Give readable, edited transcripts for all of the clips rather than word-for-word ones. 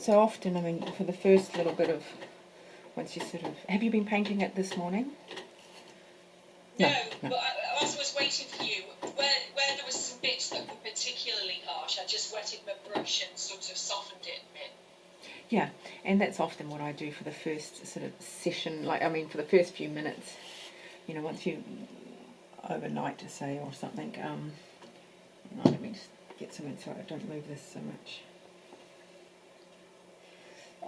so often, I mean, for the first little bit of, once you sort of, have you been painting it this morning? No, but as I was waiting for you, where there was some bits that were particularly harsh, I just wetted my brush and sort of softened it a bit. Yeah, and that's often what I do for the first sort of session, like, I mean, for the first few minutes, you know, once you, overnight to say, or something, let me just get something so I don't move this so much.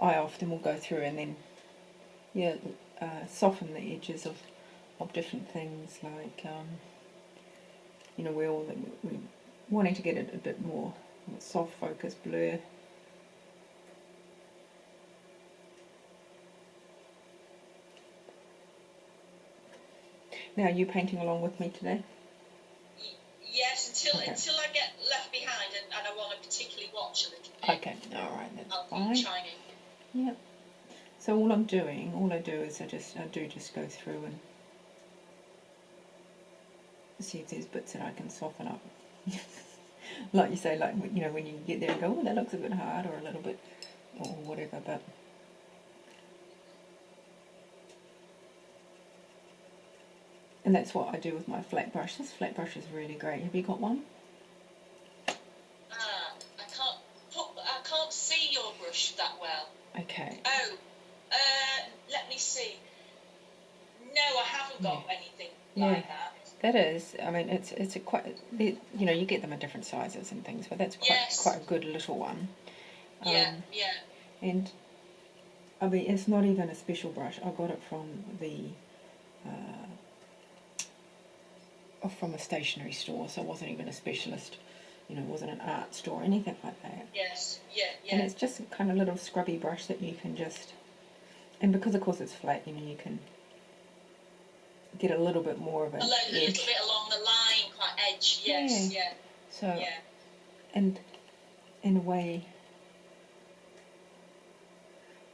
I often will go through and then, yeah, soften the edges of different things, like, you know, we're wanting to get it a bit more soft focus blur. Now, are you painting along with me today? Yes, until I get left behind and I want to particularly watch a little bit. Okay, all right, that's I'll fine. keep chiming. Yep. So all I do is I do just go through and see if there's bits that I can soften up. Like you say, like, you know, when you get there and go, oh, that looks a bit hard, or a little bit, or whatever, but. And that's what I do with my flat brush. This flat brush is really great. Have you got one? I can't see your brush that well. Okay. Oh, let me see. No, I haven't got anything like that. That is, I mean, it's a quite, you know, you get them in different sizes and things, but that's quite a good little one. Yeah. And I mean, it's not even a special brush. I got it from from a stationery store, so it wasn't even a specialist. You know, it wasn't an art store or anything like that. Yes, yeah. And it's just a kind of little scrubby brush that you can just, and because of course it's flat, you know, you can get a little bit more of an edge. A little bit along the line, quite edge, yes, yeah. So, and in a way,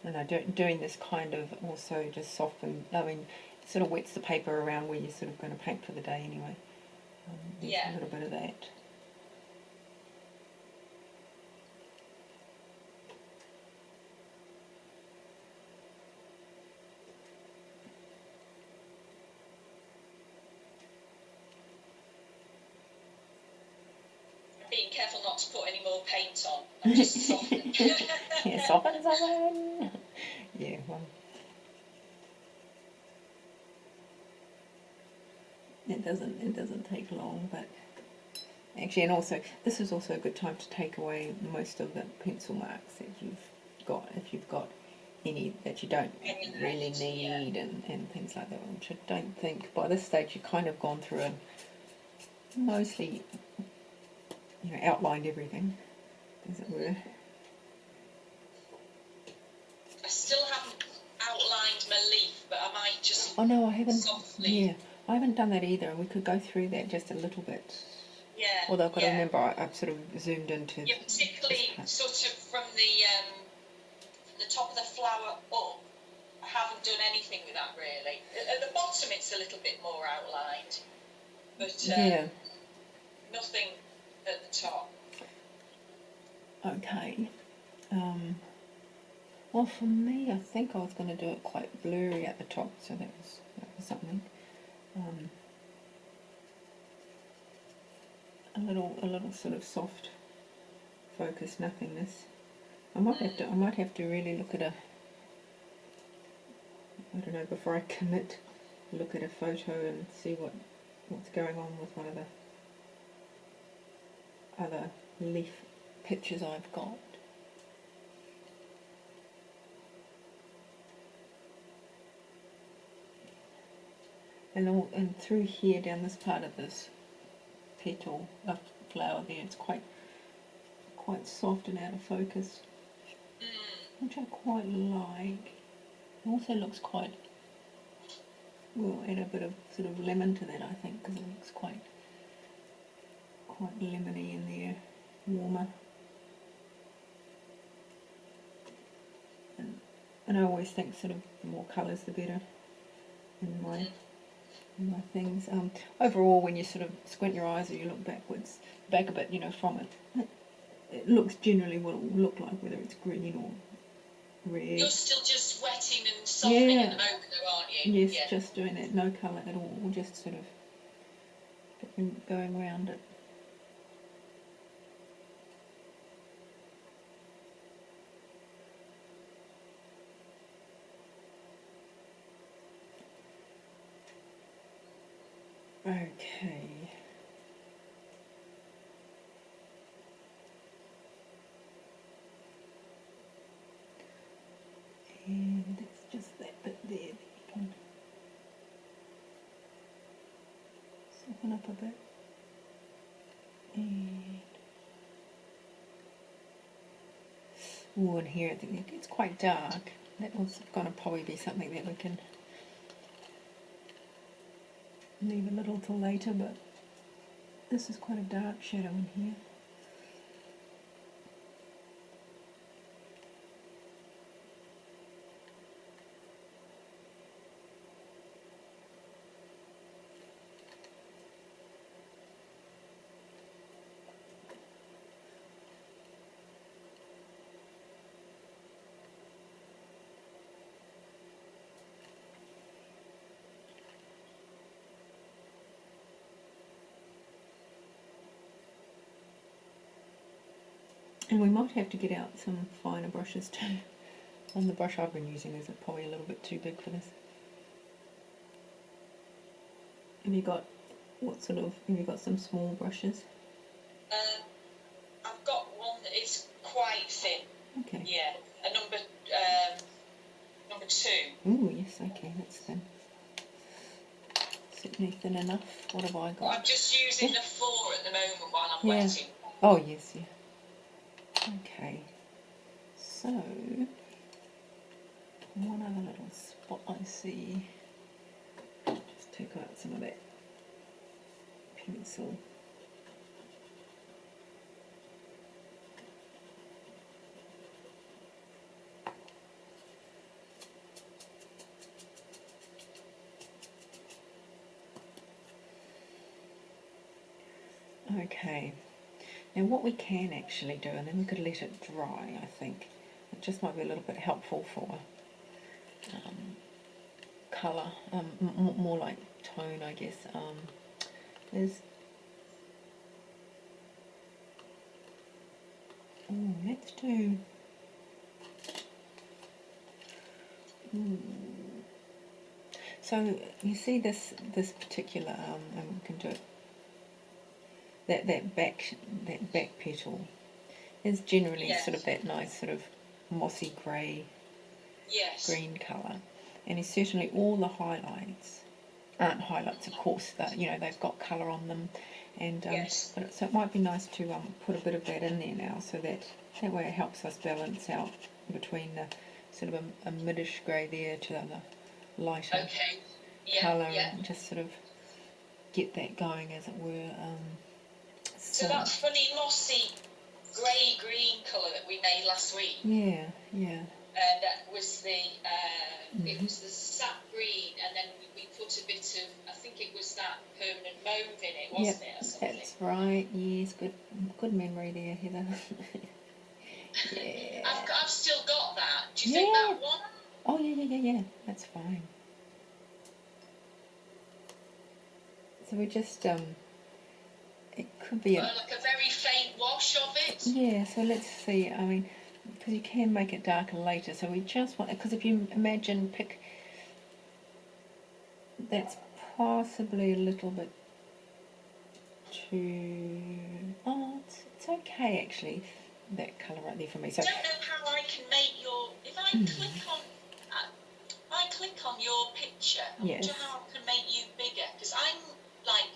and I doing this kind of also just soften, I mean, it sort of wets the paper around where you're sort of going to paint for the day anyway. There's a little bit of that. Being careful not to put any more paint on. I'm just softening. Yeah, soften. Yeah, well. It doesn't take long, but actually, and also this is also a good time to take away most of the pencil marks that you've got, if you've got any that you don't really need, and things like that, which I don't think by this stage you've kind of gone through and mostly, you know, outlined everything, as it were. I still haven't outlined my leaf, but I might just. Oh no, I haven't. Softly. Yeah, I haven't done that either, and we could go through that just a little bit. Yeah. Although I've got to remember, I've sort of zoomed into. Yeah, particularly sort of from the top of the flower up. I haven't done anything with that really. At the bottom, it's a little bit more outlined, but nothing at the top. Okay. Well, for me, I think I was going to do it quite blurry at the top, so that was something. A little sort of soft focus nothingness. I might have to really look at I don't know, before I commit, look at a photo and see what's going on with one of the other leaf pictures I've got. And through here, down this part of this petal of flower there, it's quite soft and out of focus, which I quite like. It also looks quite, we'll add a bit of sort of lemon to that, I think, because it looks quite lemony in there, warmer. And I always think sort of the more colours the better in my things. Overall, when you sort of squint your eyes or you look back a bit, you know, from it, it looks generally what it will look like, whether it's green red. You're still just wetting and softening at the Yeah. moment, though, aren't you? Yes, Yeah. just doing it, no colour at all, just sort of going around it. Okay. And it's just that bit there that you can soften up a bit. And oh, and here I think it gets quite dark. That was going to probably be something that we can leave a little till later, but this is quite a dark shadow in here. And we might have to get out some finer brushes too. And the brush I've been using is probably a little bit too big for this. Have you got have you got some small brushes? I've got one that is quite thin. Okay. Yeah, a number 2. Ooh, yes, okay, that's thin. Certainly thin enough. What have I got? I'm just using the 4 at the moment while I'm Yeah. wetting. Oh, yes, yeah. Okay. So, one other little spot I see. Just take out some of that pencil. Okay. Now what we can actually do, and then we could let it dry, I think. It just might be a little bit helpful for colour, more like tone, I guess. Let's do... So you see this particular, and we can do it. That back petal is generally sort of that nice sort of mossy grey, green colour, and it's certainly all the highlights aren't highlights, of course. That they've got colour on them, and so it might be nice to put a bit of that in there now, so that way it helps us balance out between the sort of a middish grey there to the lighter colour, and just sort of get that going, as it were. So that funny mossy grey-green colour that we made last week. Yeah. That was it was the sap green, and then we put a bit of, I think it was that permanent mauve in it, wasn't it, or something? That's right. Yes, good memory there, Heather. Yeah. I've still got that. Do you think that one? Oh yeah. That's fine. So we just it could be like a very faint wash of it. Yeah. So let's see. I mean, because you can make it darker later. So we just want, because if you imagine that's possibly a little bit too. Oh, it's okay actually. That colour right there for me. So I don't know how I can make your. If I click on your picture, I wonder how I can make you bigger, because I'm like,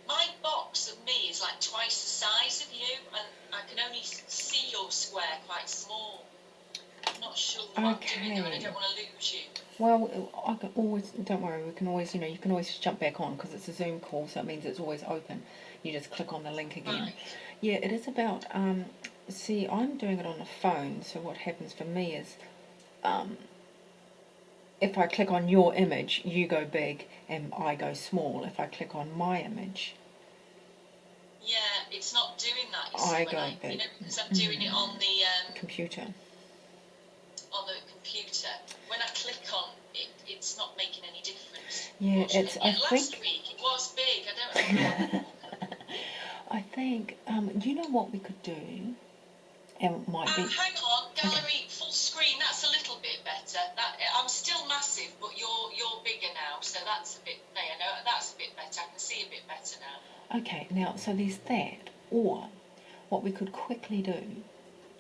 my box of me is like twice the size of you, and I can only see your square quite small. I'm not sure what I'm doing now, and I don't want to lose you. Well, I can always, don't worry, we can always, you can always jump back on, because it's a Zoom call, so it means it's always open. You just click on the link again. Right. Yeah, it is about, see, I'm doing it on a phone, so what happens for me is, if I click on your image, you go big and I go small. If I click on my image, yeah, it's not doing that. I go big. Because I'm doing it on the computer. On the Yeah, Fortunately, it's. I yeah, last think. week it was big. I don't know how. I think. You know what we could do, and it might be. Hang on, Okay. gallery full screen. That's a little bit better. I'm still massive, but you're bigger now, so that's a bit. There, no, that's a bit better. I can see a bit better now. Okay. Now, so there's that, or what we could quickly do,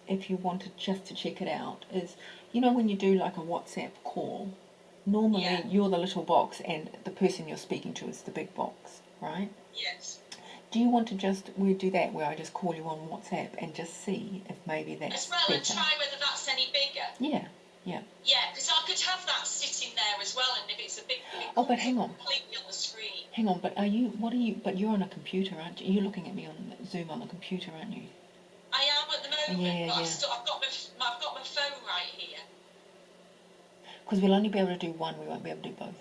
if you wanted just to check it out, is when you do like a WhatsApp call. Normally, Yeah. you're the little box, and the person you're speaking to is the big box, right? Yes. Do you want to we do that where I just call you on WhatsApp and just see if maybe that's As well, better? and try whether that's any bigger. Yeah, yeah. Yeah, because I could have that sitting there as well, and if it's a big, it Oh, but comes hang up on. completely on the screen. Hang on, but but you're on a computer, aren't you? You're looking at me on Zoom on the computer, aren't you? I am at the moment, Yeah, but yeah. I've got my phone right here. Because we'll only be able to do one, we won't be able to do both.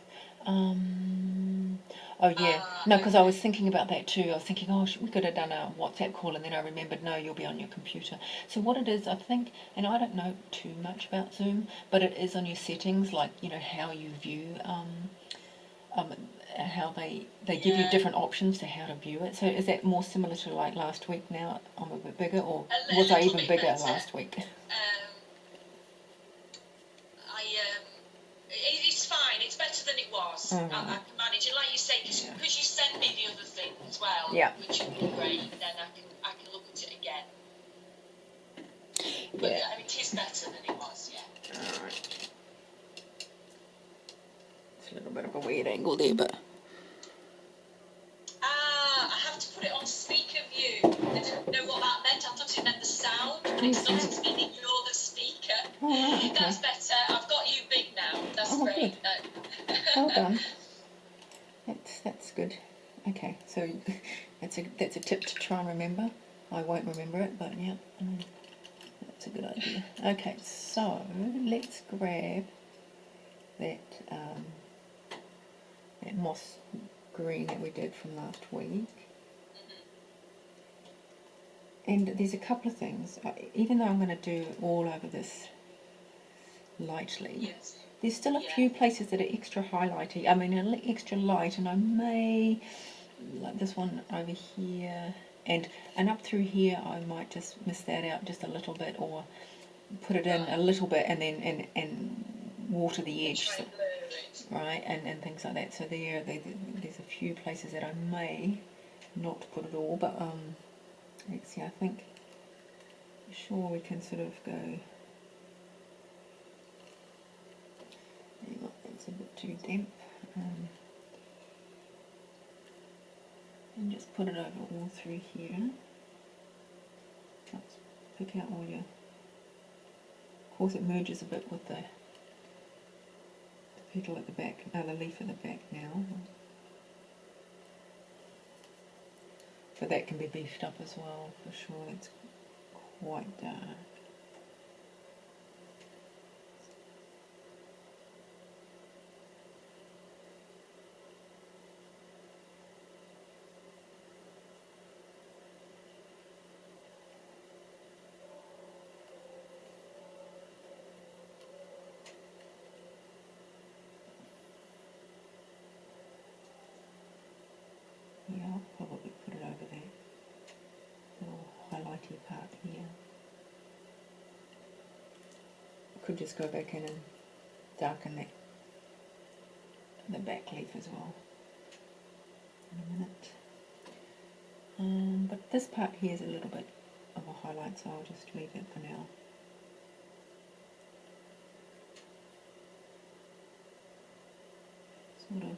Oh yeah, no, because I Okay. was thinking about that too. I was thinking, oh, we could have done a WhatsApp call, and then I remembered, no, you'll be on your computer. So what it is, I think, and I don't know too much about Zoom, but it is on your settings, like how you view, um, how they give you Yeah. different options to how to view it. So is that more similar to like last week? Now I'm a bit bigger, or A was I little even bit bigger better. last week? Um, I it's fine. It's better than it was. All I right. can manage, and like you say, because Yeah. you send me the other thing as well, Yeah. which would be great. Then I can look at it again. But Yeah. I mean, it is better than it was. Yeah. All right. It's a little bit of a weird angle there, but. I have to put it on speaker view. I didn't know what that meant. I thought it meant the sound, but it's not. It's meaning you're the speaker. Oh, right, okay. That's better. I've got you big now. That's Oh, great. good. Well done. That's good. Okay, so that's a tip to try and remember. I won't remember it, but yeah, that's a good idea. Okay, so let's grab that that moss green that we did from last week. And there's a couple of things, even though I'm going to do all over this lightly, Yes. there's still a Yeah. few places that are extra highlighty, I mean extra light, and I may, like this one over here, and up through here I might just miss that out just a little bit, or put it in a little bit and then and water the edge, Try and blur it. right, and things like that. So there's a few places that I may not put it all, but let's see, I think sure we can sort of go, it's a bit too damp, and just put it over all through here. Let's pick out all your, of course it merges a bit with the petal at the back, the leaf at the back now, but that can be beefed up as well for sure. That's quite dark. Yeah, I'll probably put it over there, little highlighty part here. Could just go back in and darken that, the back leaf as well in a minute. But this part here is a little bit of a highlight, so I'll just leave it for now. Sort of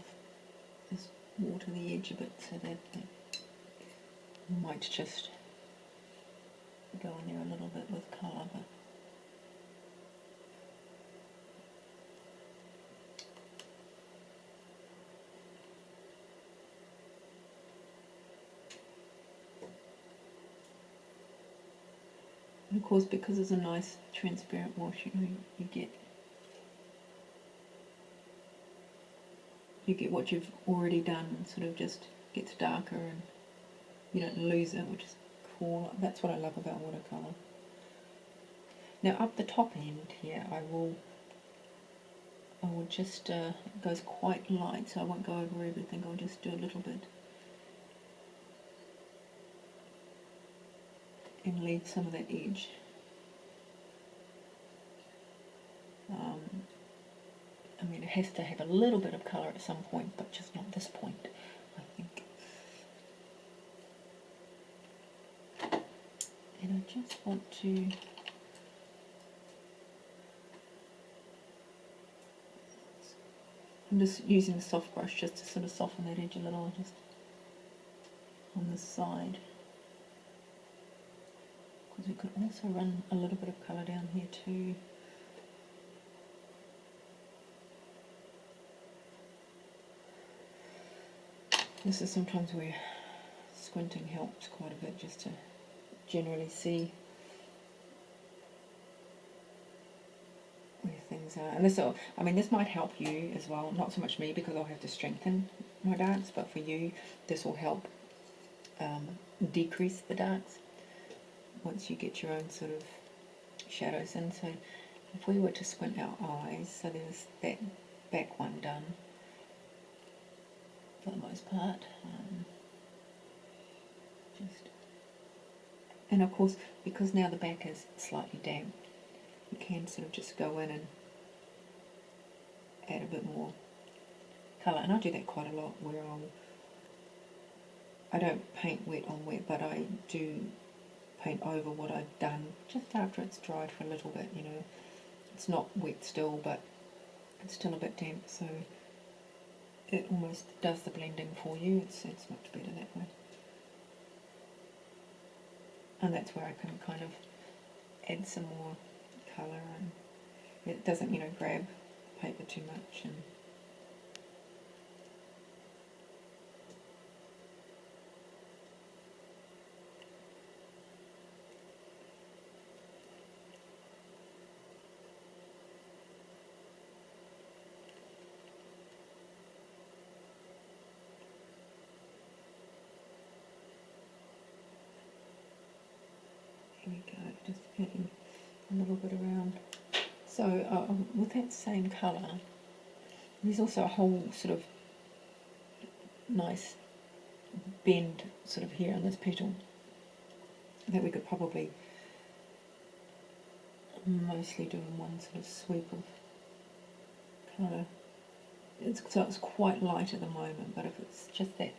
just water the edge a bit so that it might just go in there a little bit with colour, but and of course because it's a nice transparent wash, you get what you've already done, and sort of just gets darker and you don't lose it, which is cool. That's what I love about watercolour. Now up the top end here I will I would just, it goes quite light, so I won't go over everything, I'll just do a little bit. And leave some of that edge. I mean, it has to have a little bit of colour at some point, but just not this point, I think. And I just want to I'm just using a soft brush just to sort of soften that edge a little, just on this side. Because we could also run a little bit of colour down here too. This is sometimes where squinting helps quite a bit, just to generally see where things are. And this, I mean, this might help you as well. Not so much me because I'll have to strengthen my darks, but for you, this will help decrease the darks once you get your own sort of shadows in. So if we were to squint our eyes, so there's that back one done for the most part. And of course, because now the back is slightly damp, you can sort of just go in and add a bit more colour. And I do that quite a lot, where I don't paint wet on wet, but I do paint over what I've done just after it's dried for a little bit, you know. It's not wet still, but it's still a bit damp, so it almost does the blending for you. It's much better that way. And that's where I can kind of add some more colour, and it doesn't, you know, grab paper too much. And here we go, just adding a little bit around. So with that same colour, there's also a whole sort of nice bend sort of here on this petal that we could probably mostly do in one sort of sweep of colour. So it's quite light at the moment, but if it's just that,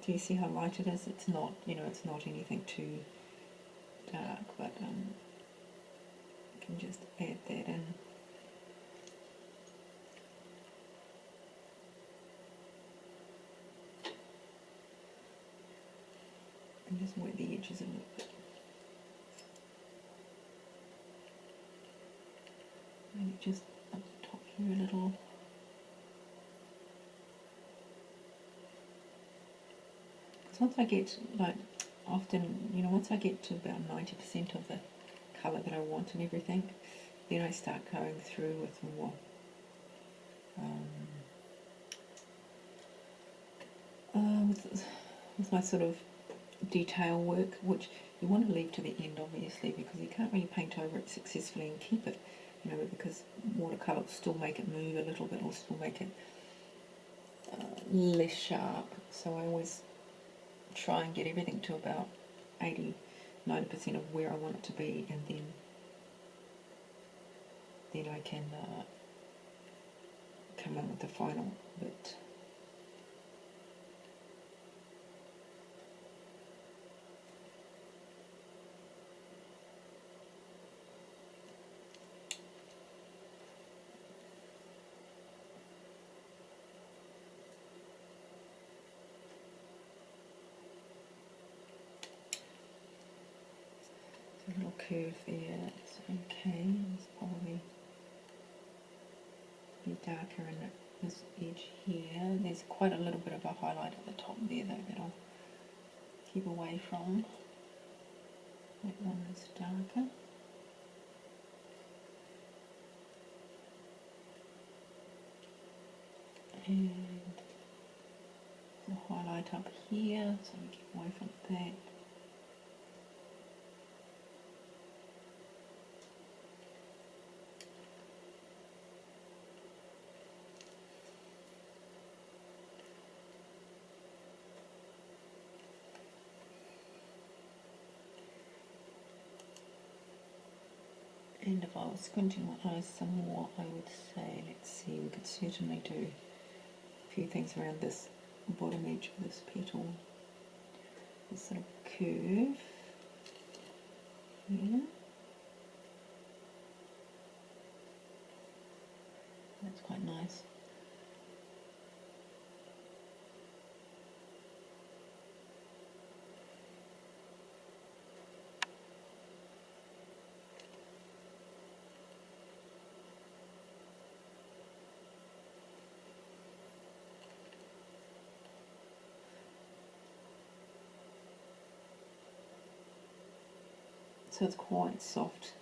do you see how light it is? It's not, you know, it's not anything too dark, but you can just add that in. And just wet the edges a little bit. Maybe just up the top here a little. Because once I get, like, often, you know, once I get to about 90% of the colour that I want and everything, then I start going through with more with my sort of detail work, which you want to leave to the end, obviously, because you can't really paint over it successfully and keep it, you know, because watercolour will still make it move a little bit, or still make it less sharp. So I always try and get everything to about 80–90% of where I want it to be, and then I can come in with the final bit. A little curve there, it's okay. It's probably be darker in this edge here. There's quite a little bit of a highlight at the top there though that I'll keep away from. That one is darker. And the highlight up here, so we keep away from that. And if I was squinting my eyes some more, I would say, let's see, we could certainly do a few things around this bottom edge of this petal. This sort of curve here. That's quite nice. So it's quite soft.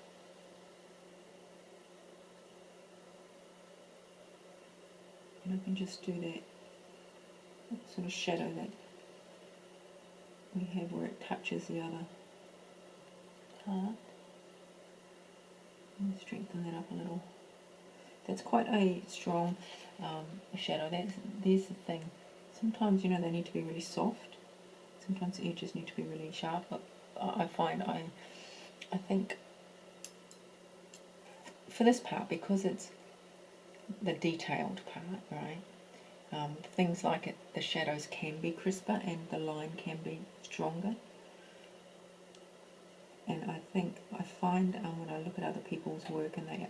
And I can just do that sort of shadow that we have where it touches the other part. And strengthen that up a little. That's quite a strong shadow. There's the thing. Sometimes, you know, they need to be really soft. Sometimes the edges need to be really sharp. But I find I think for this part, because it's the detailed part, right? Things like it, the shadows can be crisper and the line can be stronger. And I find when I look at other people's work and they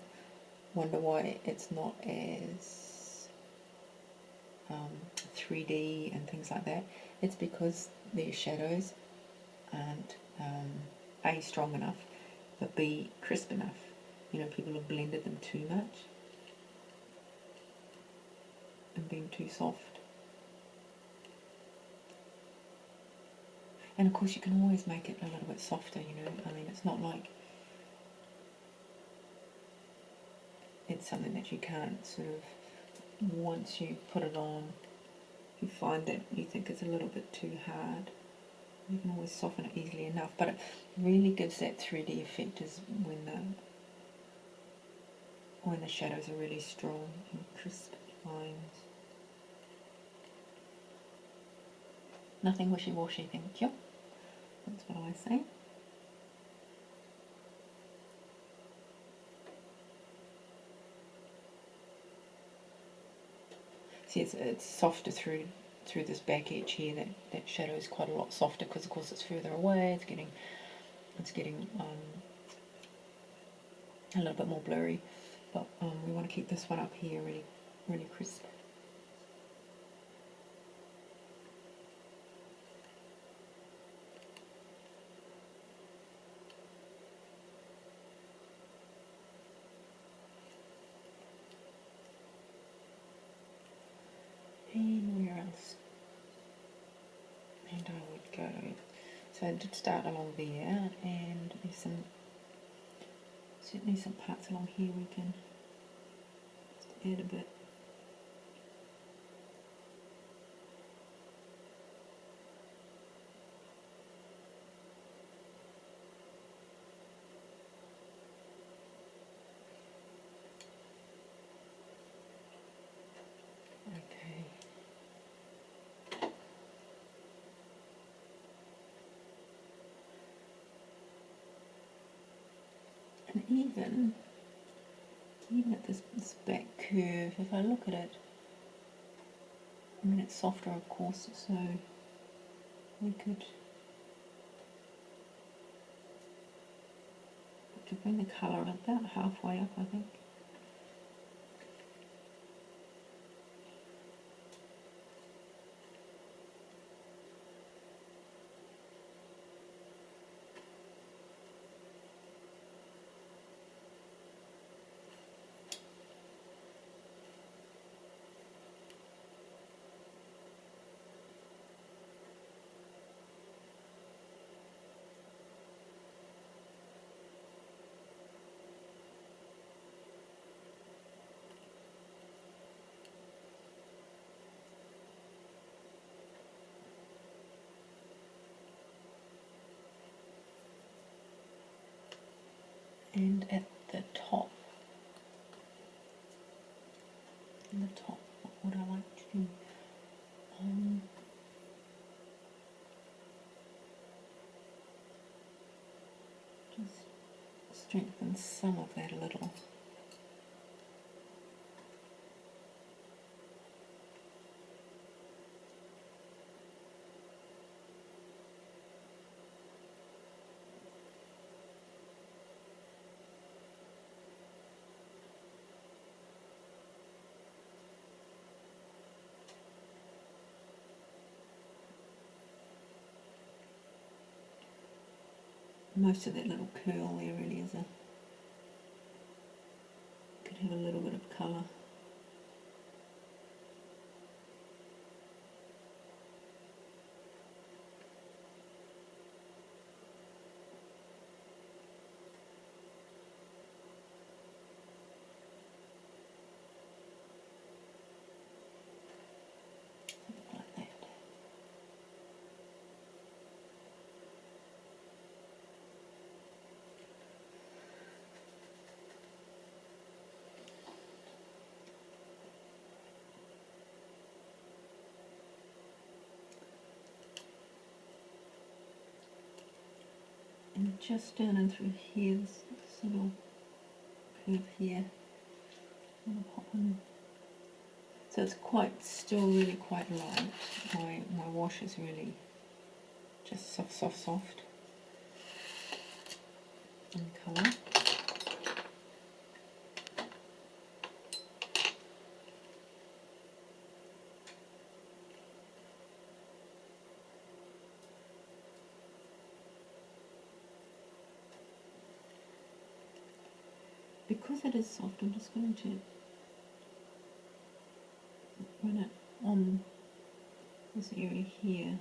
wonder why it's not as 3D and things like that, it's because their shadows aren't A, strong enough, but B, crisp enough. You know, people have blended them too much and been too soft. And of course you can always make it a little bit softer, you know. I mean, it's not like it's something that you can't sort of, once you put it on, you find that you think it's a little bit too hard, you can always soften it easily enough. But it really gives that 3D effect is when the shadows are really strong and crisp lines. Nothing wishy-washy, thank you. That's what I say. See, it's softer through this back edge here. That shadow is quite a lot softer because, of course, it's further away. It's getting a little bit more blurry. But we want to keep this one up here really, really crisp. And where else? And I would go. So I did start along there, and there's certainly some parts along here we can just add a bit. Okay. And even at this back curve, if I look at it, I mean, it's softer, of course, so we could bring the colour about halfway up, I think. And at the top, what would I like to do? Just strengthen some of that a little. Most of that little curl there really is could have a little bit of colour. Like that. And just down and through here, this little curve here, I'm going to pop in. So it's still really quite light. My wash is really just soft in colour. Because it is soft, I'm just going to run it on this area here.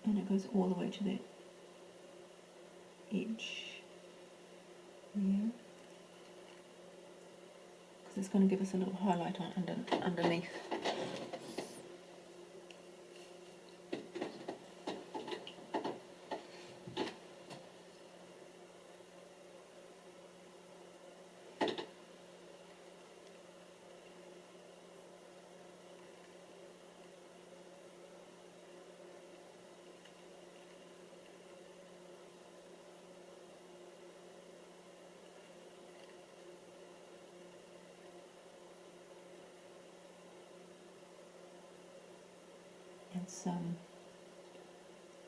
And it goes all the way to that edge there. Because it's going to give us a little highlight on underneath.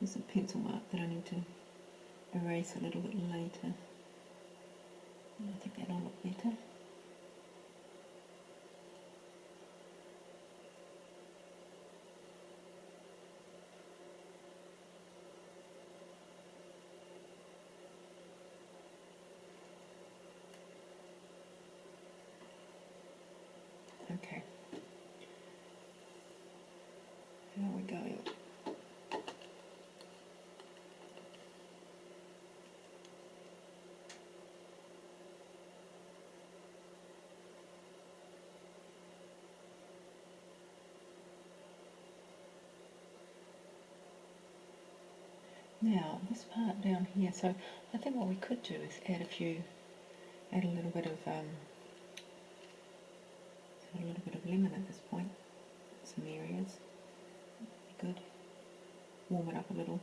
There's a pencil mark that I need to erase a little bit later. I think that'll look better. Okay. How are we going? Now, this part down here, so I think what we could do is add a little bit of lemon at this point, some areas, be good, warm it up a little.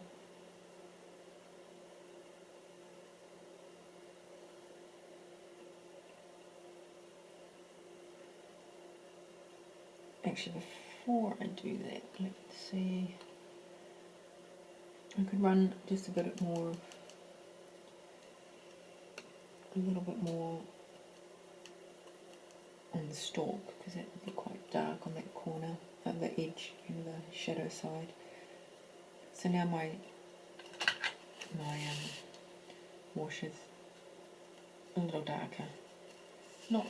Actually, before I do that, let's see, I could run just a little bit more on the stalk, because that would be quite dark on that corner, at the edge and the shadow side. So now my wash is a little darker, not